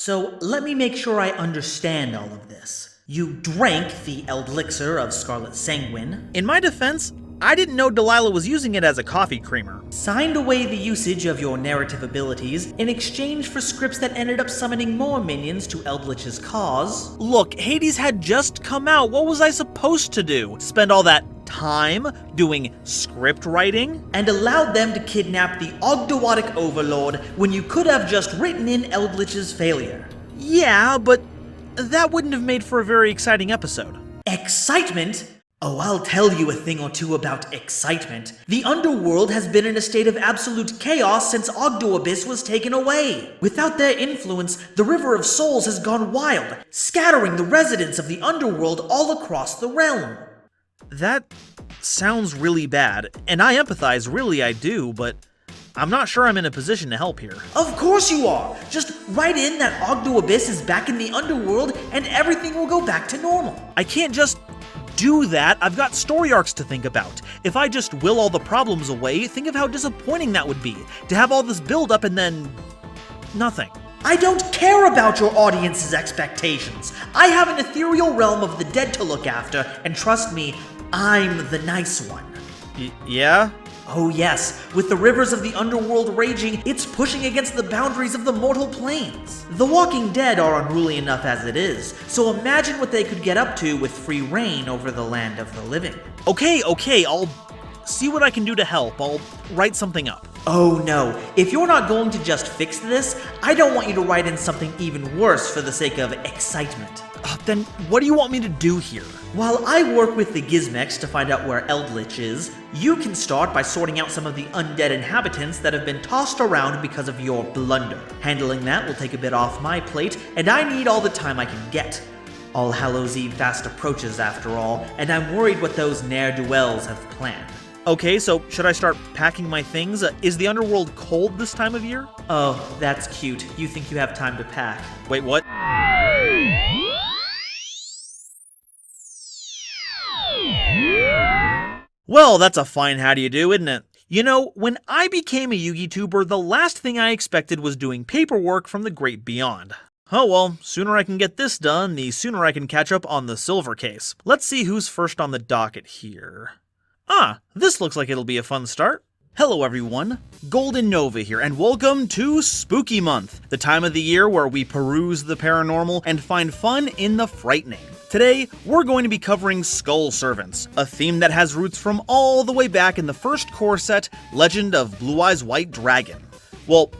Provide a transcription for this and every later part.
So let me make sure I understand all of this. You drank the Elixir of Scarlet Sanguine. In my defense, I didn't know Delilah was using it as a coffee creamer. Signed away the usage of your narrative abilities in exchange for scripts that ended up summoning more minions to Eldritch's cause. Look, Hades had just come out. What was I supposed to do? Spend all that time doing script writing? And allowed them to kidnap the Ogdoadic Overlord when you could have just written in Eldritch's failure. Yeah, but that wouldn't have made for a very exciting episode. Excitement? Oh, I'll tell you a thing or two about excitement. The underworld has been in a state of absolute chaos since Ogdoabyss was taken away. Without their influence, the River of Souls has gone wild, scattering the residents of the underworld all across the realm. That sounds really bad, and I empathize, really I do, but I'm not sure I'm in a position to help here. Of course you are! Just write in that Ogdoabyss is back in the underworld and everything will go back to normal. I can't just do that. I've got story arcs to think about. If I just will all the problems away, think of how disappointing that would be. To have all this build up and then nothing. I don't care about your audience's expectations. I have an ethereal realm of the dead to look after, and trust me, I'm the nice one. Yeah? Oh yes, with the rivers of the underworld raging, it's pushing against the boundaries of the mortal planes. The Walking Dead are unruly enough as it is, so imagine what they could get up to with free reign over the land of the living. Okay, I'll see what I can do to help. I'll write something up. Oh no, if you're not going to just fix this, I don't want you to write in something even worse for the sake of excitement. Then what do you want me to do here? While I work with the Gizmex to find out where Eldritch is, you can start by sorting out some of the undead inhabitants that have been tossed around because of your blunder. Handling that will take a bit off my plate, and I need all the time I can get. All Hallows Eve fast approaches after all, and I'm worried what those ne'er-do-wells have planned. Okay, so should I start packing my things? Is the underworld cold this time of year? Oh, that's cute. You think you have time to pack. Wait, what? Well, that's a fine how do you do, isn't it? You know, when I became a Yu-Gi-Tuber, the last thing I expected was doing paperwork from the great beyond. Oh well, sooner I can get this done, the sooner I can catch up on the silver case. Let's see who's first on the docket here. Ah, this looks like it'll be a fun start. Hello everyone, GoldenNova here, and welcome to Spooky Month, the time of the year where we peruse the paranormal and find fun in the frightening. Today, we're going to be covering Skull Servants, a theme that has roots from all the way back in the first core set, Legend of Blue Eyes White Dragon. Well,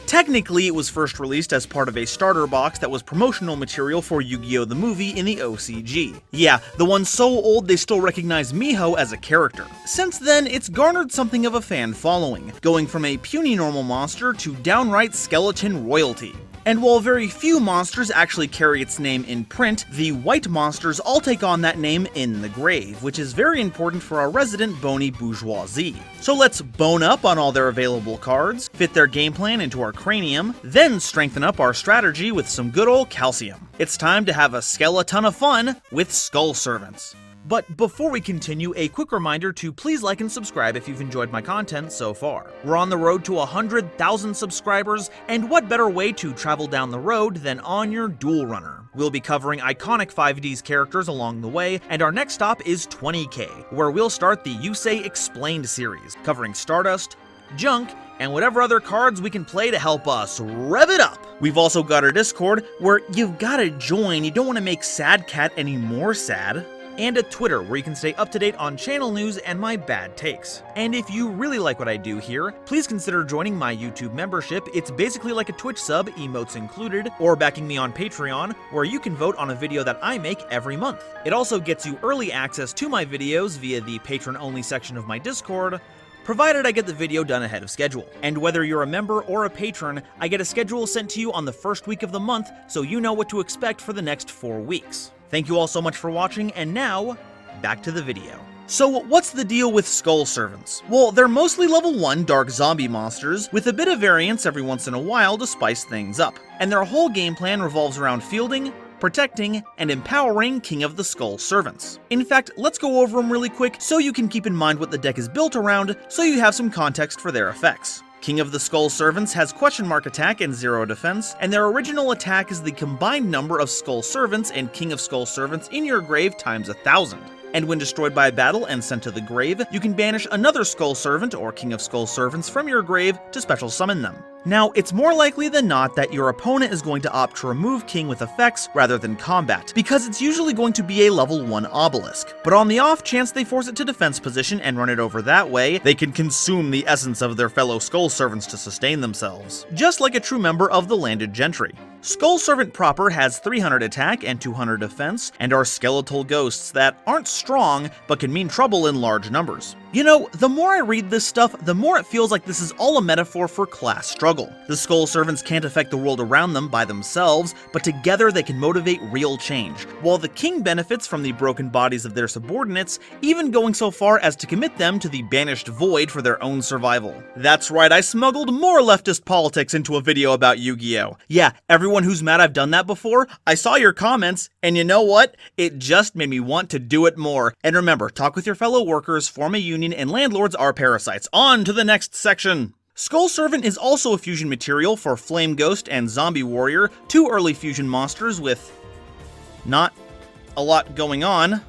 technically it was first released as part of a starter box that was promotional material for Yu-Gi-Oh! The movie in the OCG. Yeah, the one so old they still recognize Miho as a character. Since then, it's garnered something of a fan following, going from a puny normal monster to downright skeleton royalty. And while very few monsters actually carry its name in print, the white monsters all take on that name in the grave, which is very important for our resident bony bourgeoisie. So let's bone up on all their available cards, fit their game plan into our cranium, then strengthen up our strategy with some good old calcium. It's time to have a skeleton of fun with Skull Servants. But before we continue, a quick reminder to please like and subscribe if you've enjoyed my content so far. We're on the road to 100,000 subscribers, and what better way to travel down the road than on your Duel Runner? We'll be covering iconic 5D's characters along the way, and our next stop is 20K, where we'll start the Yusei Explained series, covering Stardust, Junk, and whatever other cards we can play to help us rev it up. We've also got our Discord, where you've gotta join, you don't want to make Sad Cat any more sad. And a Twitter where you can stay up to date on channel news and my bad takes. And if you really like what I do here, please consider joining my YouTube membership. It's basically like a Twitch sub, emotes included, or backing me on Patreon, where you can vote on a video that I make every month. It also gets you early access to my videos via the patron-only section of my Discord, provided I get the video done ahead of schedule. And whether you're a member or a patron, I get a schedule sent to you on the first week of the month, so you know what to expect for the next 4 weeks. Thank you all so much for watching, and now, back to the video. So what's the deal with Skull Servants? Well, they're mostly level 1 dark zombie monsters, with a bit of variance every once in a while to spice things up. And their whole game plan revolves around fielding, protecting, and empowering King of the Skull Servants. In fact, let's go over them really quick so you can keep in mind what the deck is built around, so you have some context for their effects. King of the Skull Servants has question mark attack and 0 defense, and their original attack is the combined number of Skull Servants and King of Skull Servants in your grave times 1,000. And when destroyed by battle and sent to the grave, you can banish another Skull Servant or King of Skull Servants from your grave to special summon them. Now, it's more likely than not that your opponent is going to opt to remove King with effects rather than combat, because it's usually going to be a level 1 obelisk. But on the off chance they force it to defense position and run it over that way, they can consume the essence of their fellow Skull Servants to sustain themselves, just like a true member of the landed gentry. Skull Servant proper has 300 attack and 200 defense, and are skeletal ghosts that aren't strong, but can mean trouble in large numbers. You know, the more I read this stuff, the more it feels like this is all a metaphor for class struggle. The Skull Servants can't affect the world around them by themselves, but together they can motivate real change, while the king benefits from the broken bodies of their subordinates, even going so far as to commit them to the banished void for their own survival. That's right, I smuggled more leftist politics into a video about Yu-Gi-Oh! Yeah, everyone who's mad I've done that before, I saw your comments, and you know what? It just made me want to do it more. And remember, talk with your fellow workers, form a union, and landlords are parasites. On to the next section! Skull Servant is also a fusion material for Flame Ghost and Zombie Warrior, 2 early fusion monsters with not a lot going on.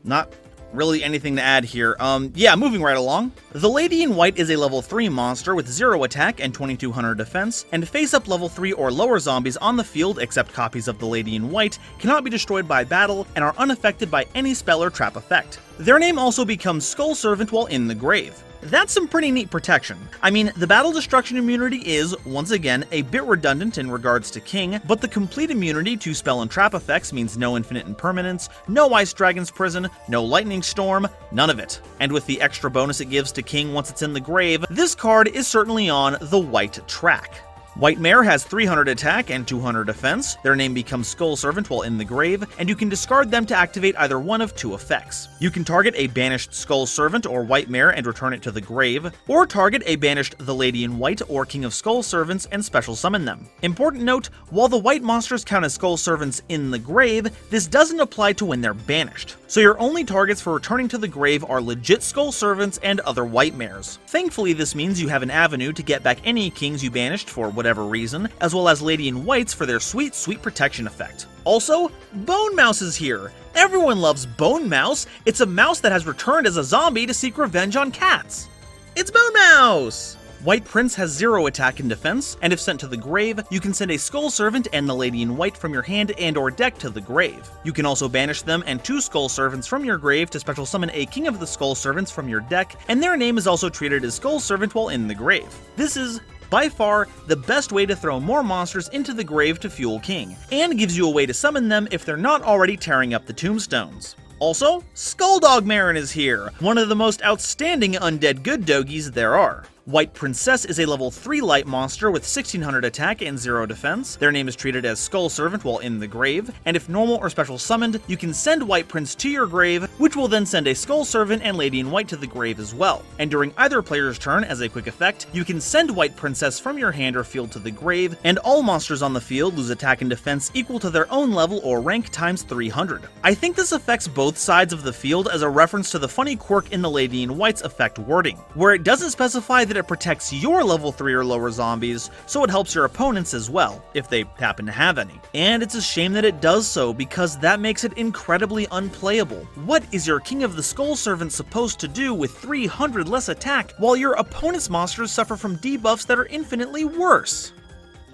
Not really anything to add here. Yeah, moving right along. The Lady in White is a level 3 monster with 0 attack and 2200 defense, and face-up level 3 or lower zombies on the field, except copies of the Lady in White, cannot be destroyed by battle and are unaffected by any spell or trap effect. Their name also becomes Skull Servant while in the grave. That's some pretty neat protection. I mean, the battle destruction immunity is, once again, a bit redundant in regards to King, but the complete immunity to spell and trap effects means no infinite impermanence, no Ice Dragon's Prison, no Lightning Storm, none of it. And with the extra bonus it gives to King once it's in the grave, this card is certainly on the white track. White Mare has 300 attack and 200 defense, their name becomes Skull Servant while in the grave, and you can discard them to activate either one of 2 effects. You can target a banished Skull Servant or White Mare and return it to the grave, or target a banished The Lady in White or King of Skull Servants and special summon them. Important note, while the white monsters count as Skull Servants in the grave, this doesn't apply to when they're banished. So your only targets for returning to the grave are legit Skull Servants and other White Mares. Thankfully, this means you have an avenue to get back any kings you banished for whatever reason, as well as Lady in Whites for their sweet, sweet protection effect. Also, Bone Mouse is here! Everyone loves Bone Mouse! It's a mouse that has returned as a zombie to seek revenge on cats! It's Bone Mouse! White Prince has 0 attack and defense, and if sent to the grave, you can send a Skull Servant and the Lady in White from your hand and or deck to the grave. You can also banish them and 2 Skull Servants from your grave to special summon a King of the Skull Servants from your deck, and their name is also treated as Skull Servant while in the grave. This is by far the best way to throw more monsters into the grave to fuel King, and gives you a way to summon them if they're not already tearing up the tombstones. Also, Skulldog Marin is here, one of the most outstanding undead good dogies there are. White Princess is a level 3 light monster with 1600 attack and 0 defense. Their name is treated as Skull Servant while in the grave, and if normal or special summoned, you can send White Prince to your grave, which will then send a Skull Servant and Lady in White to the grave as well. And during either player's turn, as a quick effect, you can send White Princess from your hand or field to the grave, and all monsters on the field lose attack and defense equal to their own level or rank times 300. I think this affects both sides of the field as a reference to the funny quirk in the Lady in White's effect wording, where it doesn't specify that it protects your level 3 or lower zombies, so it helps your opponents as well, if they happen to have any. And it's a shame that it does so, because that makes it incredibly unplayable. What is your King of the Skull Servant supposed to do with 300 less attack, while your opponent's monsters suffer from debuffs that are infinitely worse?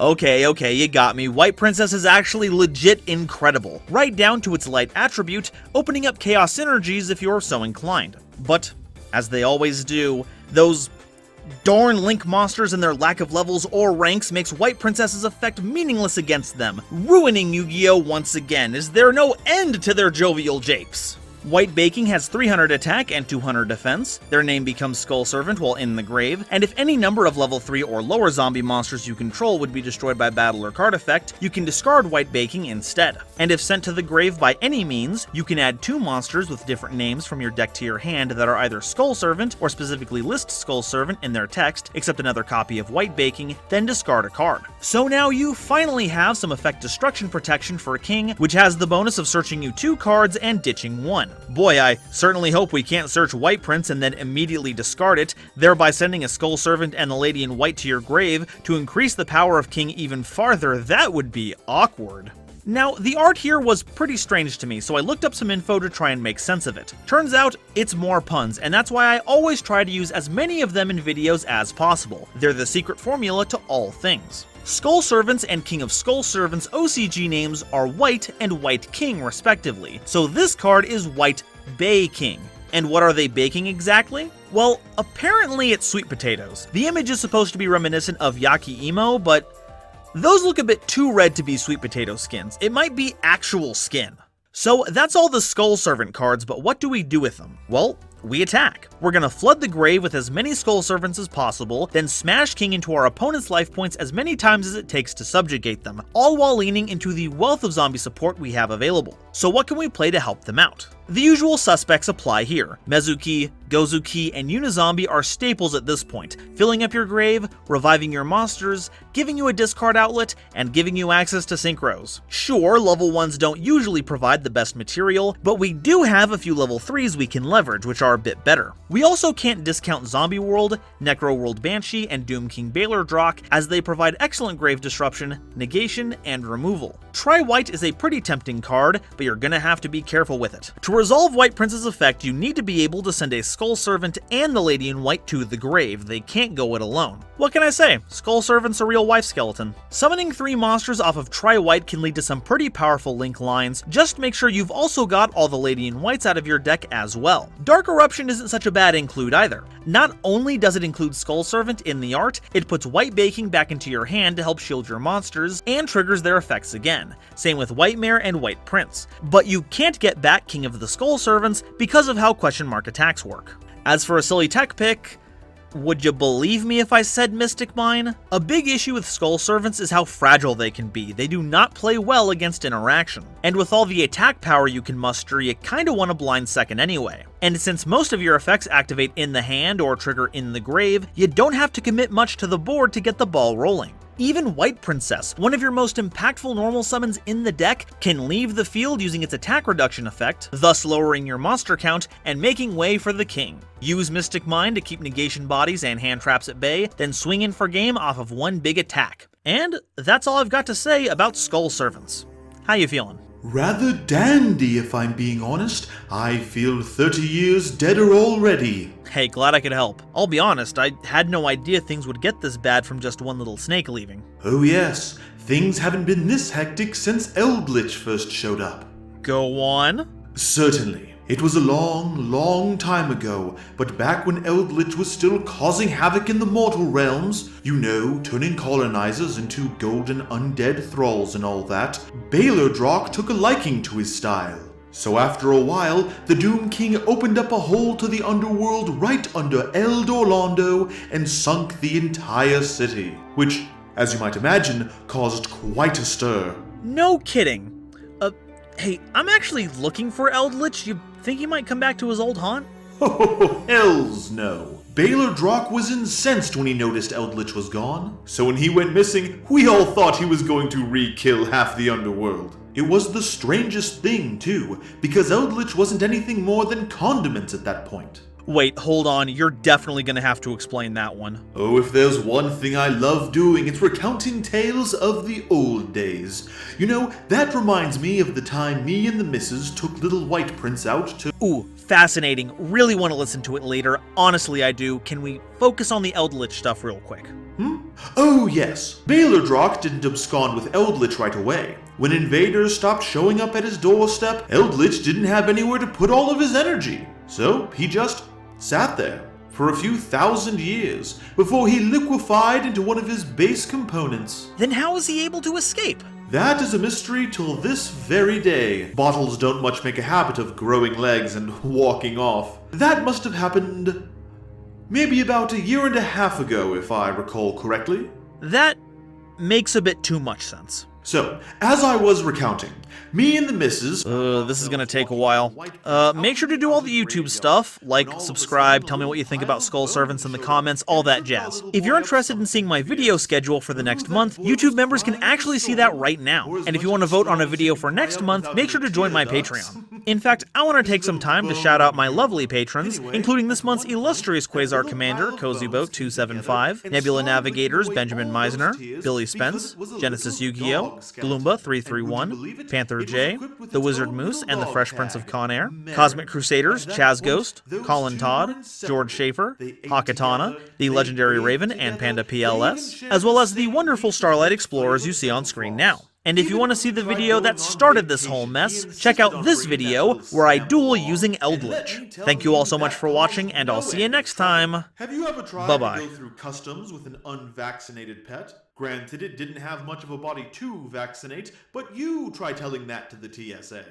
Okay, you got me. White Princess is actually legit incredible, right down to its light attribute, opening up chaos synergies if you're so inclined. But, as they always do, those darn Link monsters and their lack of levels or ranks makes White Princess's effect meaningless against them, ruining Yu-Gi-Oh! Once again. Is there no end to their jovial japes? White Baking has 300 attack and 200 defense, their name becomes Skull Servant while in the grave, and if any number of level 3 or lower zombie monsters you control would be destroyed by battle or card effect, you can discard White Baking instead. And if sent to the grave by any means, you can add 2 monsters with different names from your deck to your hand that are either Skull Servant or specifically list Skull Servant in their text, except another copy of White Baking, then discard a card. So now you finally have some effect destruction protection for a king, which has the bonus of searching you 2 cards and ditching 1. Boy, I certainly hope we can't search White Prince and then immediately discard it, thereby sending a Skull Servant and the Lady in White to your grave to increase the power of king even farther. That would be awkward. Now, the art here was pretty strange to me, so I looked up some info to try and make sense of it. Turns out, it's more puns, and that's why I always try to use as many of them in videos as possible. They're the secret formula to all things. Skull Servants and King of Skull Servants OCG names are White and White King respectively, so this card is White Bay King. And what are they baking exactly? Well, apparently it's sweet potatoes. The image is supposed to be reminiscent of Yaki Imo, but those look a bit too red to be sweet potato skins. It might be actual skin. So that's all the Skull Servant cards, but what do we do with them? Well, we attack. We're gonna flood the grave with as many Skull Servants as possible, then smash King into our opponent's life points as many times as it takes to subjugate them, all while leaning into the wealth of zombie support we have available. So what can we play to help them out? The usual suspects apply here. Mezuki, Gozuki, and Unizombie are staples at this point, filling up your grave, reviving your monsters, giving you a discard outlet, and giving you access to synchros. Sure, level 1s don't usually provide the best material, but we do have a few level 3s we can leverage, which are a bit better. We also can't discount Zombie World, Necro World Banshee, and Doom King Baylor Drock, as they provide excellent grave disruption, negation, and removal. Try White is a pretty tempting card, but you're gonna have to be careful with it. To resolve White Prince's effect, you need to be able to send a Skull Servant and the Lady in White to the grave. They can't go it alone. What can I say? Skull Servant's a real wife skeleton. Summoning 3 monsters off of Try White can lead to some pretty powerful link lines. Just make sure you've also got all the Lady in Whites out of your deck as well. Dark Eruption isn't such a bad include either. Not only does it include Skull Servant in the art, it puts White Baking back into your hand to help shield your monsters, and triggers their effects again. Same with White Mare and White Prince. But you can't get back King of the Skull Servants because of how question mark attacks work. As for a silly tech pick, would you believe me if I said Mystic Mine? A big issue with Skull Servants is how fragile they can be. They do not play well against interaction. And with all the attack power you can muster, you kinda want a blind second anyway. And since most of your effects activate in the hand or trigger in the grave, you don't have to commit much to the board to get the ball rolling. Even White Princess, one of your most impactful normal summons in the deck, can leave the field using its attack reduction effect, thus lowering your monster count and making way for the king. Use Mystic Mine to keep negation bodies and hand traps at bay, then swing in for game off of one big attack. And that's all I've got to say about Skull Servants. How you feeling? Rather dandy, if I'm being honest. I feel 30 years deader already. Hey, glad I could help. I'll be honest, I had no idea things would get this bad from just one little snake leaving. Oh yes, things haven't been this hectic since Eldritch first showed up. Go on. Certainly. It was a long, long time ago, but back when Eldritch was still causing havoc in the mortal realms, you know, turning colonizers into golden undead thralls and all that, Baylor Drock took a liking to his style. So after a while, the Doom King opened up a hole to the underworld right under El Dorlando and sunk the entire city, which, as you might imagine, caused quite a stir. No kidding. Hey, I'm actually looking for Eldritch. You think he might come back to his old haunt? Oh, hells no. Baylor Drock was incensed when he noticed Eldritch was gone. So when he went missing, we all thought he was going to re-kill half the underworld. It was the strangest thing, too, because Eldritch wasn't anything more than condiments at that point. Wait, hold on, you're definitely gonna have to explain that one. Oh, if there's one thing I love doing, it's recounting tales of the old days. You know, that reminds me of the time me and the missus took little White Prince out to— Ooh, fascinating. Really want to listen to it later. Honestly, I do. Can we focus on the Eldritch stuff real quick? Oh yes, Baylor Drock didn't abscond with Eldritch right away. When invaders stopped showing up at his doorstep, Eldritch didn't have anywhere to put all of his energy. So he just sat there for a few thousand years before he liquefied into one of his base components. Then how was he able to escape? That is a mystery till this very day. Bottles don't much make a habit of growing legs and walking off. That must have happened maybe about a year and a half ago, if I recall correctly. That makes a bit too much sense. So, as I was recounting, me and the missus... This is gonna take a while. Make sure to do all the YouTube stuff, like, subscribe, tell me what you think about Skull Servants in the comments, all that jazz. If you're interested in seeing my video schedule for the next month, YouTube members can actually see that right now. And if you want to vote on a video for next month, make sure to join my Patreon. In fact, I want to take some time to shout out my lovely patrons, including this month's illustrious Quasar Commander, CozyBoat275, Nebula Navigators, Benjamin Meisner, Billy Spence, Genesis Yu-Gi-Oh!, Gloomba331, Panther J, The Wizard Moose and the Fresh Prince of Con-Air, Cosmic Crusaders, Chaz Ghost, Colin Todd, George Schaefer, Hakatana, the Legendary Raven and Panda PLS, as well as the wonderful Starlight Explorers you see on screen now. And if you want to see the video that started this whole mess, check out this video where I duel using Eldritch. Thank you all so much for watching, and I'll see you next time. Have you ever tried Bye-bye. to go through customs with an unvaccinated pet? Granted, it didn't have much of a body to vaccinate, but you try telling that to the TSA.